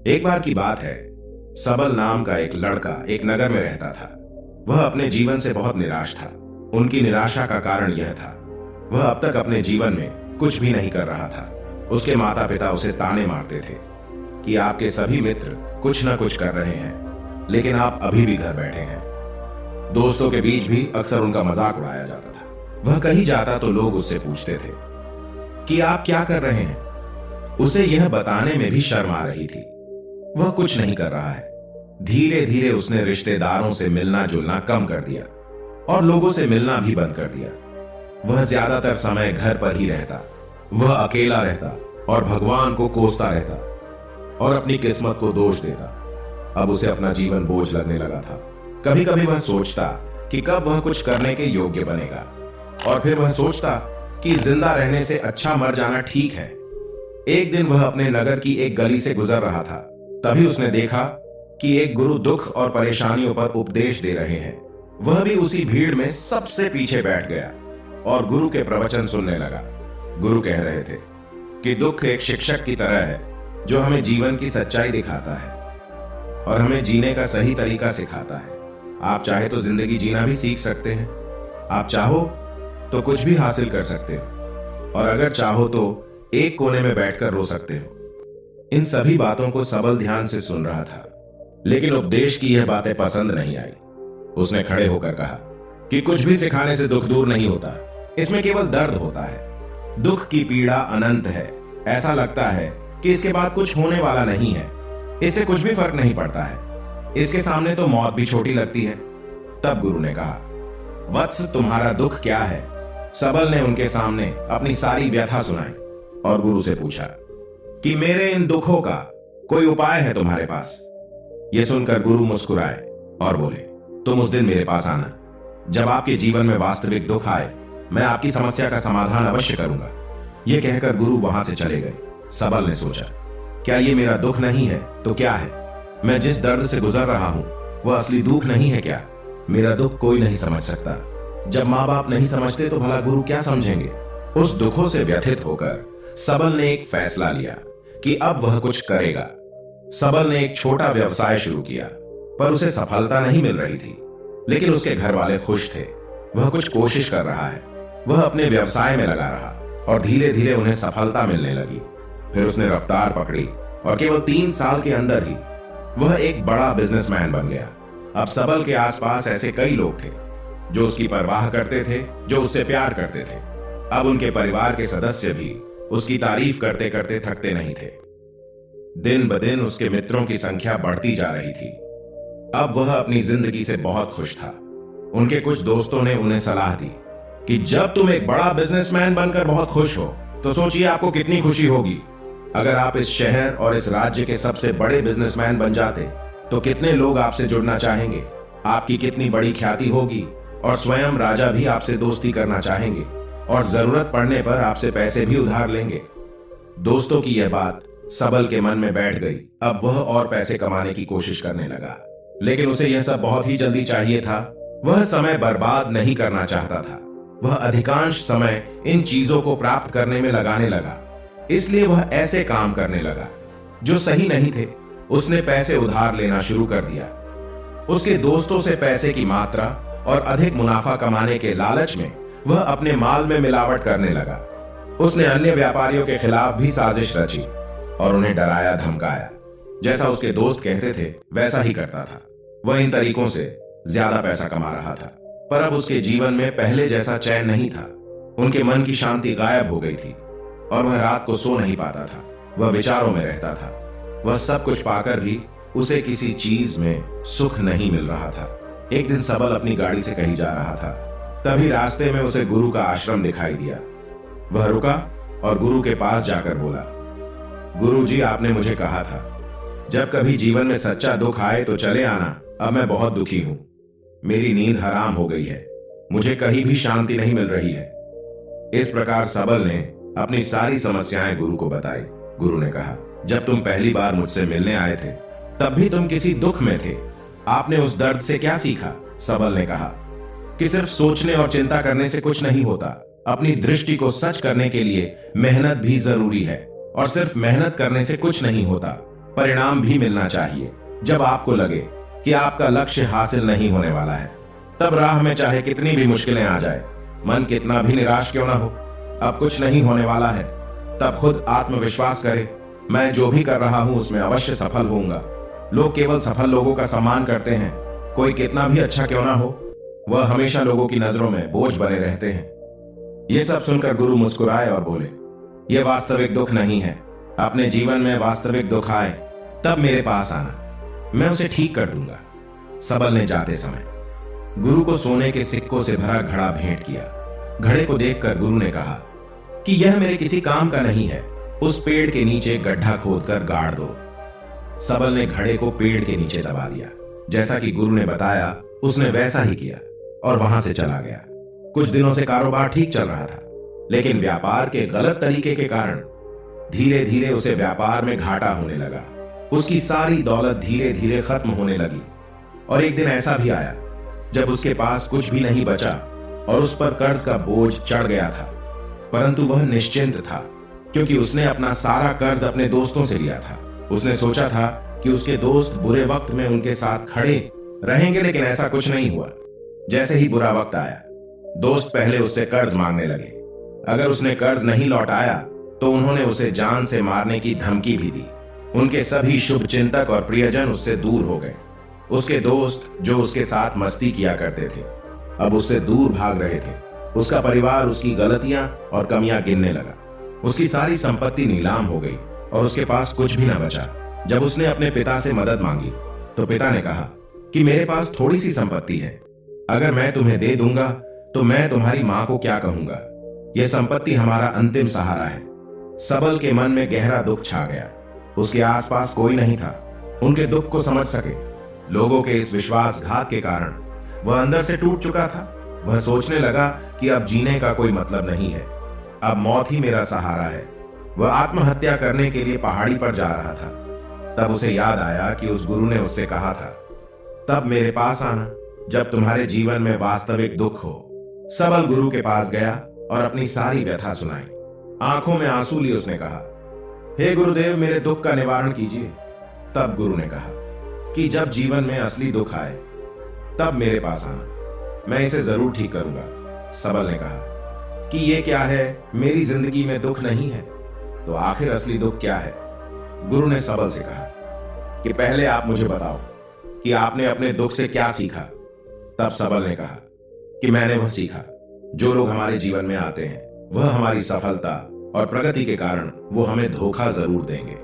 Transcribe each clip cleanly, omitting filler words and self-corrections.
एक बार की बात है, सबल नाम का एक लड़का एक नगर में रहता था। वह अपने जीवन से बहुत निराश था। उनकी निराशा का कारण यह था, वह अब तक अपने जीवन में कुछ भी नहीं कर रहा था। उसके माता पिता उसे ताने मारते थे कि आपके सभी मित्र कुछ न कुछ कर रहे हैं, लेकिन आप अभी भी घर बैठे हैं। दोस्तों के बीच भी अक्सर उनका मजाक उड़ाया जाता था। वह कहीं जाता तो लोग उससे पूछते थे कि आप क्या कर रहे हैं। उसे यह बताने में भी शर्म आ रही थी। वह कुछ नहीं कर रहा है। धीरे धीरे उसने रिश्तेदारों से मिलना जुलना कम कर दिया और लोगों से मिलना भी बंद कर दिया। वह ज्यादातर समय घर पर ही रहता। वह अकेला रहता और भगवान को कोसता रहता और अपनी किस्मत को दोष देता। अब उसे अपना जीवन बोझ लगने लगा था। कभी कभी वह सोचता कि कब वह कुछ करने के योग्य बनेगा, और फिर वह सोचता कि जिंदा रहने से अच्छा मर जाना ठीक है। एक दिन वह अपने नगर की एक गली से गुजर रहा था। तभी उसने देखा कि एक गुरु दुख और परेशानियों पर उपदेश दे रहे हैं। वह भी उसी भीड़ में सबसे पीछे बैठ गया और गुरु के प्रवचन सुनने लगा। गुरु कह रहे थे कि दुख एक शिक्षक की तरह है जो हमें जीवन की सच्चाई दिखाता है और हमें जीने का सही तरीका सिखाता है। आप चाहे तो जिंदगी जीना भी सीख सकते हैं। आप चाहो तो कुछ भी हासिल कर सकते हो, और अगर चाहो तो एक कोने में बैठकर रो सकते हो। इन सभी बातों को सबल ध्यान से सुन रहा था, लेकिन उपदेश की यह बातें पसंद नहीं आई। उसने खड़े होकर कहा कि कुछ भी सिखाने से दुख दूर नहीं होता, इसमें केवल दर्द होता है। दुख की पीड़ा अनंत है। ऐसा लगता है कि इसके बाद कुछ होने वाला नहीं है। इससे कुछ भी फर्क नहीं पड़ता है। इसके सामने तो मौत भी छोटी लगती है। तब गुरु ने कहा, वत्स, तुम्हारा दुख क्या है? सबल ने उनके सामने अपनी सारी व्यथा सुनाई और गुरु से पूछा कि मेरे इन दुखों का कोई उपाय है तुम्हारे पास? यह सुनकर गुरु मुस्कुराए और बोले, तुम उस दिन मेरे पास आना जब आपके जीवन में वास्तविक दुख आए। मैं आपकी समस्या का समाधान अवश्य करूंगा। यह कहकर गुरु वहां से चले गए। सबल ने सोचा, क्या ये मेरा दुख नहीं है तो क्या है? मैं जिस दर्द से गुजर रहा हूं वह असली दुख नहीं है क्या? मेरा दुख कोई नहीं समझ सकता। जब माँ बाप नहीं समझते तो भला गुरु क्या समझेंगे? उस दुखों से व्यथित होकर सबल ने एक फैसला लिया कि अब वह कुछ करेगा। सबल ने एक छोटा व्यवसाय शुरू किया, पर उसे सफलता नहीं मिल रही थी। लेकिन उसके घर वाले खुश थे। वह कुछ कोशिश कर रहा है। वह अपने व्यवसाय में लगा रहा और धीरे धीरे उन्हें सफलता मिलने लगी। फिर उसने रफ्तार पकड़ी और केवल 3 साल के अंदर ही वह एक बड़ा बिजनेसमैन बन गया। अब सबल के आसपास ऐसे कई लोग थे जो उसकी परवाह करते थे, जो उससे प्यार करते थे। अब उनके परिवार के सदस्य भी उसकी तारीफ करते करते थकते नहीं थे। दिन ब दिन उसके मित्रों की संख्या बढ़ती जा रही थी। अब वह अपनी जिंदगी से बहुत खुश था। उनके कुछ दोस्तों ने उन्हें सलाह दी कि जब तुम एक बड़ा बिजनेसमैन बनकर बहुत खुश हो तो सोचिए आपको कितनी खुशी होगी अगर आप इस शहर और इस राज्य के सबसे बड़े बिजनेसमैन बन जाते तो कितने लोग आपसे जुड़ना चाहेंगे, आपकी कितनी बड़ी ख्याति होगी और स्वयं राजा भी आपसे दोस्ती करना चाहेंगे और जरूरत पड़ने पर आपसे पैसे भी उधार लेंगे। दोस्तों की यह बात सबल के मन में बैठ गई। अब वह और पैसे कमाने की कोशिश करने लगा, लेकिन उसे यह सब बहुत ही जल्दी चाहिए था। वह समय बर्बाद नहीं करना चाहता था। वह अधिकांश समय इन चीजों को प्राप्त करने में लगाने लगा। इसलिए वह ऐसे काम करने लगा जो सही नहीं थे। उसने पैसे उधार लेना शुरू कर दिया। उसके दोस्तों से पैसे की मात्रा और अधिक मुनाफा कमाने के लालच में वह अपने माल में मिलावट करने लगा। उसने अन्य व्यापारियों के खिलाफ भी साजिश रची और उन्हें डराया धमकाया। जैसा उसके दोस्त कहते थे वैसा ही करता था। वह इन तरीकों से ज्यादा पैसा कमा रहा था, पर अब उसके जीवन में पहले जैसा चैन नहीं था। उनके मन की शांति गायब हो गई थी और वह रात को सो नहीं पाता था। वह विचारों में रहता था। वह सब कुछ पाकर भी उसे किसी चीज में सुख नहीं मिल रहा था। एक दिन सबल अपनी गाड़ी से कहीं जा रहा था। तभी रास्ते में उसे गुरु का आश्रम दिखाई दिया। वह रुका और गुरु के पास जाकर बोला, गुरु जी, आपने मुझे कहा था जब कभी जीवन में सच्चा दुख आए तो चले आना। अब मैं बहुत दुखी हूं। मेरी नींद हराम हो गई है। मुझे कहीं भी शांति नहीं मिल रही है। इस प्रकार सबल ने अपनी सारी समस्याएं गुरु को बताई। गुरु ने कहा, जब तुम पहली बार मुझसे मिलने आए थे तब भी तुम किसी दुख में थे। आपने उस दर्द से क्या सीखा? सबल ने कहा कि सिर्फ सोचने और चिंता करने से कुछ नहीं होता। अपनी दृष्टि को सच करने के लिए मेहनत भी जरूरी है और सिर्फ मेहनत करने से कुछ नहीं होता। परिणाम भी मिलना चाहिए। जब आपको लगे कि आपका लक्ष्य हासिल नहीं होने वाला है, तब राह में चाहे कितनी भी मुश्किलें आ जाए, मन कितना भी निराश क्यों ना हो, अब कुछ नहीं होने वाला है, तब खुद आत्मविश्वास करे, मैं जो भी कर रहा हूं उसमें अवश्य सफल होऊंगा। लोग केवल सफल लोगों का सम्मान करते हैं। कोई कितना भी अच्छा क्यों ना हो, वह हमेशा लोगों की नजरों में बोझ बने रहते हैं। यह सब सुनकर गुरु मुस्कुराए और बोले, यह वास्तविक दुख नहीं है। अपने जीवन में वास्तविक दुख आए तब मेरे पास आना, मैं उसे ठीक कर दूंगा। सबल ने जाते समय गुरु को सोने के सिक्कों से भरा घड़ा भेंट किया। घड़े को देखकर गुरु ने कहा कि यह मेरे किसी काम का नहीं है, उस पेड़ के नीचे गड्ढा खोदकर गाड़ दो। सबल ने घड़े को पेड़ के नीचे दबा दिया। जैसा कि गुरु ने बताया उसने वैसा ही किया और वहां से चला गया। कुछ दिनों से कारोबार ठीक चल रहा था, लेकिन व्यापार के गलत तरीके के कारण धीरे धीरे उसे व्यापार में घाटा होने लगा। उसकी सारी दौलत धीरे धीरे खत्म होने लगी और एक दिन ऐसा भी आया जब उसके पास कुछ भी नहीं बचा और उस पर कर्ज का बोझ चढ़ गया था। परंतु वह निश्चिंत था, क्योंकि उसने अपना सारा कर्ज अपने दोस्तों से लिया था। उसने सोचा था कि उसके दोस्त बुरे वक्त में उनके साथ खड़े रहेंगे, लेकिन ऐसा कुछ नहीं हुआ। जैसे ही बुरा वक्त आया, दोस्त पहले उससे कर्ज मांगने लगे। अगर उसने कर्ज नहीं लौटाया तो उन्होंने उसे जान से मारने की धमकी भी दी। उनके सभी शुभ चिंतक और प्रियजन उससे दूर हो गए। उसके दोस्त जो उसके साथ मस्ती किया करते थे, अब उससे दूर भाग रहे थे। उसका परिवार उसकी गलतियां और कमियां गिनने लगा। उसकी सारी संपत्ति नीलाम हो गई और उसके पास कुछ भी न बचा। जब उसने अपने पिता से मदद मांगी तो पिता ने कहा कि मेरे पास थोड़ी सी संपत्ति है, अगर मैं तुम्हें दे दूंगा तो मैं तुम्हारी मां को क्या कहूंगा। यह संपत्ति हमारा अंतिम सहारा है। सबल के मन में गहरा दुख छा गया। उसके आसपास कोई नहीं था उनके दुख को समझ सके। लोगों के इस विश्वासघात के कारण वह अंदर से टूट चुका था। वह सोचने लगा कि अब जीने का कोई मतलब नहीं है, अब मौत ही मेरा सहारा है। वह आत्महत्या करने के लिए पहाड़ी पर जा रहा था। तब उसे याद आया कि उस गुरु ने उससे कहा था, तब मेरे पास आना जब तुम्हारे जीवन में वास्तविक दुख हो। सबल गुरु के पास गया और अपनी सारी व्यथा सुनाई। आंखों में आंसू लिए उसने कहा, हे गुरुदेव, मेरे दुख का निवारण कीजिए। तब गुरु ने कहा कि जब जीवन में असली दुख आए तब मेरे पास आना, मैं इसे जरूर ठीक करूंगा। सबल ने कहा कि ये क्या है, मेरी जिंदगी में दुख नहीं है तो आखिर असली दुख क्या है। गुरु ने सबल से कहा कि पहले आप मुझे बताओ कि आपने अपने दुख से क्या सीखा। तब सबल ने कहा कि मैंने वह सीखा, जो लोग हमारे जीवन में आते हैं वह हमारी सफलता और प्रगति के कारण वो हमें धोखा जरूर देंगे,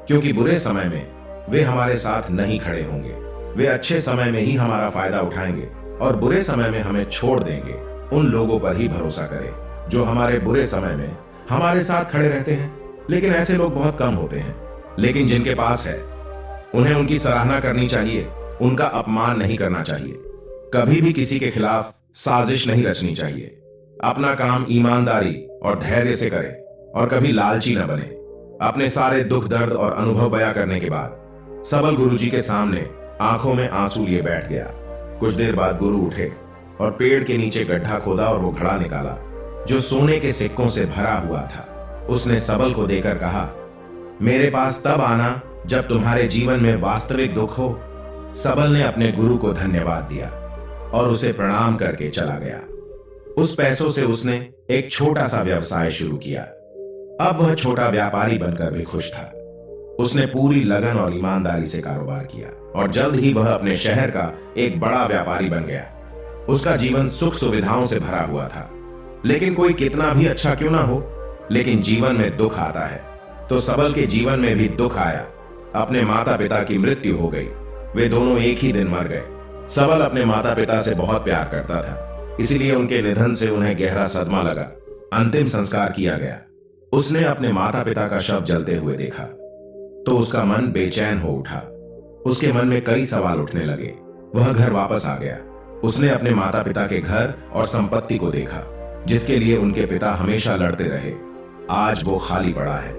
क्योंकि बुरे समय में वे हमारे साथ नहीं खड़े होंगे। वे अच्छे समय में ही हमारा फायदा उठाएंगे और बुरे समय में हमें छोड़ देंगे। उन लोगों पर ही भरोसा करें जो हमारे बुरे समय में हमारे साथ खड़े रहते हैं। लेकिन ऐसे लोग बहुत कम होते हैं, लेकिन जिनके पास है उन्हें उनकी सराहना करनी चाहिए, उनका अपमान नहीं करना चाहिए। कभी भी किसी के खिलाफ साजिश नहीं रचनी चाहिए। अपना काम ईमानदारी और धैर्य से करें और कभी लालची न बने। अपने सारे दुख दर्द और अनुभव बयां करने के बाद सबल गुरुजी के सामने आंखों में आंसू लिए बैठ गया। कुछ देर बाद गुरु उठे और पेड़ के नीचे गड्ढा खोदा और वो घड़ा निकाला जो सोने के सिक्कों से भरा हुआ था। उसने सबल को देकर कहा, मेरे पास तब आना जब तुम्हारे जीवन में वास्तविक दुख हो। सबल ने अपने गुरु को धन्यवाद दिया और उसे प्रणाम करके चला गया। उस पैसों से उसने एक छोटा सा व्यवसाय शुरू किया। अब वह छोटा व्यापारी बनकर भी खुश था। उसने पूरी लगन और ईमानदारी से कारोबार किया और जल्द ही वह अपने शहर का एक बड़ा व्यापारी बन गया। उसका जीवन सुख सुविधाओं से भरा हुआ था। लेकिन कोई कितना भी अच्छा क्यों ना हो, लेकिन जीवन में दुख आता है। तो सबल के जीवन में भी दुख आया। अपने माता पिता की मृत्यु हो गई। वे दोनों एक ही दिन मर गए। सबल अपने माता पिता से बहुत प्यार करता था, इसीलिए उनके निधन से उन्हें गहरा सदमा लगा। अंतिम संस्कार किया गया। उसने अपने माता पिता का शव जलते हुए देखा तो उसका मन बेचैन हो उठा। उसके मन में कई सवाल उठने लगे। वह घर वापस आ गया। उसने अपने माता पिता के घर और संपत्ति को देखा, जिसके लिए उनके पिता हमेशा लड़ते रहे। आज वो खाली पड़ा है।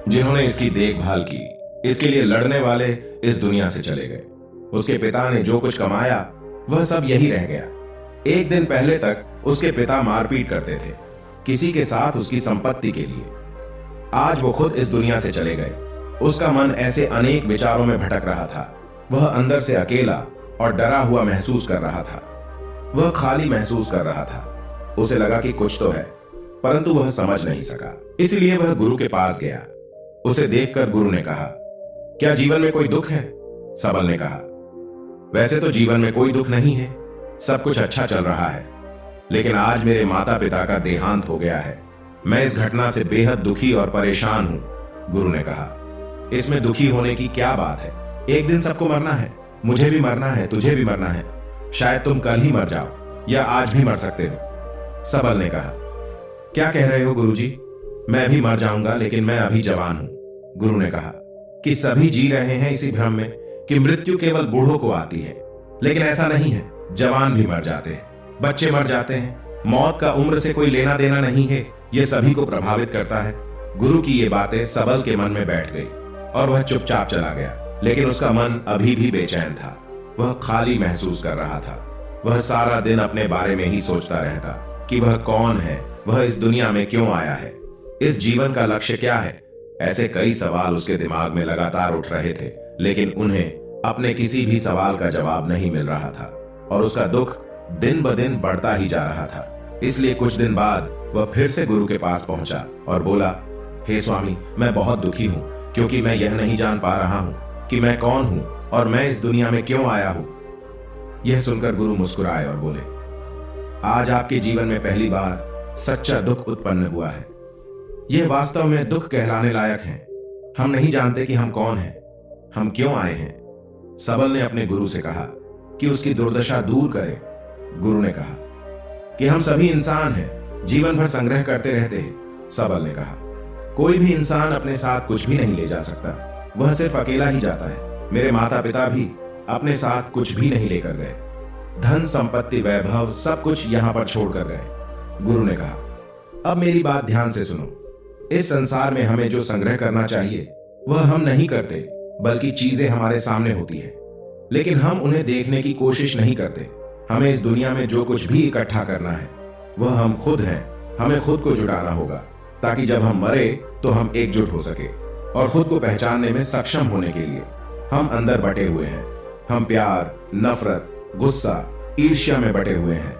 जिन्होंने इसकी देखभाल की, इसके लिए लड़ने वाले इस दुनिया से चले गए। उसके पिता ने जो कुछ कमाया वह सब यही रह गया। एक दिन पहले तक उसके पिता मारपीट करते थे किसी के साथ उसकी संपत्ति के लिए। आज वो खुद इस दुनिया से चले गए। उसका मन ऐसे अनेक विचारों में भटक रहा था। वह अंदर से अकेला और डरा हुआ महसूस कर रहा था। वह खाली महसूस कर रहा था। उसे लगा कि कुछ तो है, परंतु वह समझ नहीं सका। इसलिए वह गुरु के पास गया। उसे देखकर गुरु ने कहा, क्या जीवन में कोई दुख है? सबल ने कहा, वैसे तो जीवन में कोई दुख नहीं है, सब कुछ अच्छा चल रहा है, लेकिन आज मेरे माता पिता का देहांत हो गया है। मैं इस घटना से बेहद दुखी और परेशान हूं। गुरु ने कहा, इसमें दुखी होने की क्या बात है? एक दिन सबको मरना है, मुझे भी मरना है, तुझे भी मरना है। शायद तुम कल ही मर जाओ या आज भी मर सकते हो। सबल ने कहा, क्या कह रहे हो गुरुजी? मैं भी मर जाऊंगा, लेकिन मैं अभी जवान हूं। गुरु ने कहा कि सभी जी रहे हैं इसी भ्रम में कि मृत्यु केवल बूढ़ों को आती है, लेकिन ऐसा नहीं है। जवान भी मर जाते हैं, बच्चे मर जाते हैं। मौत का उम्र से कोई लेना देना नहीं है, यह सभी को प्रभावित करता है। गुरु की ये बातें सबल के मन में बैठ गई और वह चुपचाप चला गया। लेकिन उसका मन अभी भी बेचैन था। वह खाली महसूस कर रहा था। वह सारा दिन अपने बारे में ही सोचता रहता कि वह कौन है, वह इस दुनिया में क्यों आया है, इस जीवन का लक्ष्य क्या है। ऐसे कई सवाल उसके दिमाग में लगातार उठ रहे थे, लेकिन उन्हें अपने किसी भी सवाल का जवाब नहीं मिल रहा था और उसका दुख दिन ब दिन बढ़ता ही जा रहा था। इसलिए कुछ दिन बाद वह फिर से गुरु के पास पहुंचा और बोला, हे स्वामी, मैं बहुत दुखी हूं, क्योंकि मैं यह नहीं जान पा रहा हूं कि मैं कौन हूं और मैं इस दुनिया में क्यों आया हूं। यह सुनकर गुरु मुस्कुराए और बोले, आज आपके जीवन में पहली बार सच्चा दुख उत्पन्न हुआ है। यह वास्तव में दुख कहलाने लायक है। हम नहीं जानते कि हम कौन हैं, हम क्यों आए हैं। सबल ने अपने गुरु से कहा कि उसकी दुर्दशा दूर करे। गुरु ने कहा कि हम सभी इंसान हैं, जीवन भर संग्रह करते रहते हैं। सबल ने कहा, कोई भी इंसान अपने साथ कुछ भी नहीं ले जा सकता, वह सिर्फ अकेला ही जाता है। मेरे माता पिता भी अपने साथ कुछ भी नहीं लेकर गए। धन संपत्ति वैभव सब कुछ यहां पर छोड़कर गए। गुरु ने कहा, अब मेरी बात ध्यान से सुनो। इस संसार में हमें जो संग्रह करना चाहिए वह हम नहीं करते, बल्कि चीजें हमारे सामने होती है, लेकिन हम उन्हें देखने की कोशिश नहीं करते। हमें इस दुनिया में जो कुछ भी इकट्ठा करना है वह हम खुद हैं। हमें खुद को जुटाना होगा, ताकि जब हम मरे तो हम एकजुट हो सके और खुद को पहचानने में सक्षम होने के लिए। हम अंदर बटे हुए हैं। हम प्यार, नफरत, गुस्सा, ईर्ष्या में बटे हुए हैं।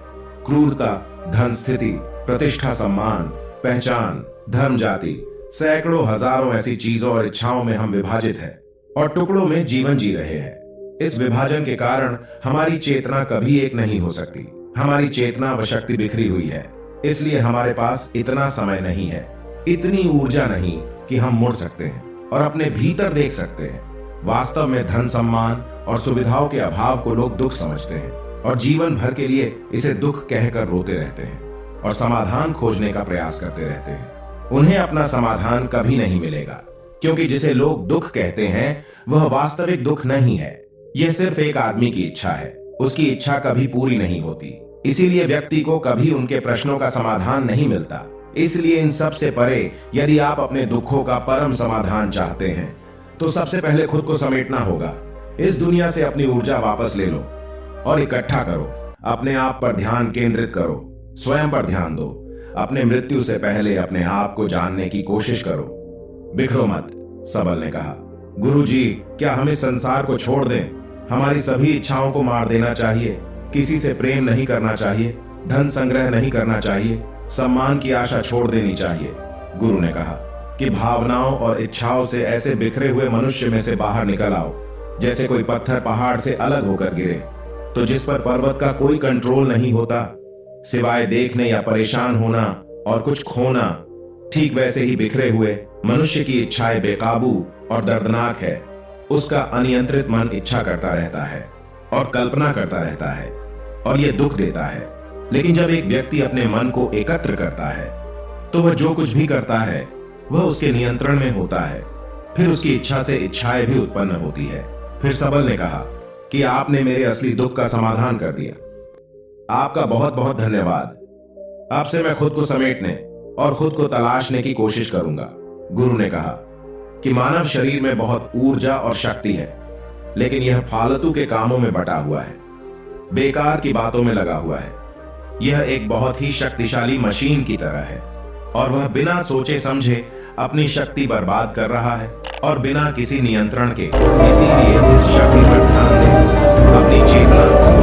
क्रूरता, धन, स्थिति, प्रतिष्ठा, सम्मान, पहचान, धर्म, जाति, सैकड़ों हजारों ऐसी चीजों और इच्छाओं में हम विभाजित हैं और टुकड़ों में जीवन जी रहे हैं। इस विभाजन के कारण हमारी चेतना कभी एक नहीं हो सकती। हमारी चेतना व शक्ति बिखरी हुई है, इसलिए हमारे पास इतना समय नहीं है, इतनी ऊर्जा नहीं कि हम मुड़ सकते हैं और अपने भीतर देख सकते हैं। वास्तव में धन, सम्मान और सुविधाओं के अभाव को लोग दुख समझते हैं और जीवन भर के लिए इसे दुख कहकर रोते रहते हैं और समाधान खोजने का प्रयास करते रहते हैं। उन्हें अपना समाधान कभी नहीं मिलेगा, क्योंकि जिसे लोग दुख कहते हैं वह वास्तविक दुख नहीं है। यह सिर्फ एक आदमी की इच्छा है। उसकी इच्छा कभी पूरी नहीं होती, इसीलिए व्यक्ति को कभी उनके प्रश्नों का समाधान नहीं मिलता। इसलिए इन सब से परे यदि आप अपने दुखों का परम समाधान चाहते हैं तो सबसे पहले खुद को समेटना होगा। इस दुनिया से अपनी ऊर्जा वापस ले लो और इकट्ठा करो। अपने आप पर ध्यान केंद्रित करो, स्वयं पर ध्यान दो। अपने मृत्यु से पहले अपने आप को जानने की कोशिश करो। बिखरो मत, सबल ने कहा। गुरुजी, क्या हम इस संसार को छोड़ दें? हमारी सभी इच्छाओं को मार देना चाहिए। किसी से प्रेम नहीं करना चाहिए, धन संग्रह नहीं करना चाहिए, सम्मान की आशा छोड़ देनी चाहिए। गुरु ने कहा कि भावनाओं और इच्छाओं से ऐसे बिखरे हुए मनुष्य में से बाहर निकल आओ, जैसे कोई पत्थर पहाड़ से अलग होकर गिरे तो जिस पर पर्वत का कोई कंट्रोल नहीं होता सिवाय देखने या परेशान होना और कुछ खोना। ठीक वैसे ही बिखरे हुए मनुष्य की इच्छाएं बेकाबू और दर्दनाक है। उसका अनियंत्रित मन इच्छा करता रहता है और कल्पना करता रहता है और यह दुख देता है। लेकिन जब एक व्यक्ति अपने मन को एकत्र करता है तो वह जो कुछ भी करता है वह उसके नियंत्रण में होता है। फिर उसकी इच्छा से इच्छाएं भी उत्पन्न होती है। फिर सबल ने कहा कि आपने मेरे असली दुख का समाधान कर दिया। आपका बहुत बहुत धन्यवाद। आपसे मैं खुद को समेटने और खुद को तलाशने की कोशिश करूंगा। गुरु ने कहा कि मानव शरीर में बहुत ऊर्जा और शक्ति है, लेकिन यह फालतू के कामों में बटा हुआ है, बेकार की बातों में लगा हुआ है। यह एक बहुत ही शक्तिशाली मशीन की तरह है और वह बिना सोचे समझे अपनी शक्ति बर्बाद कर रहा है और बिना किसी नियंत्रण के, इसीलिए इस शक्ति पर ध्यान दें, अपनी चेतना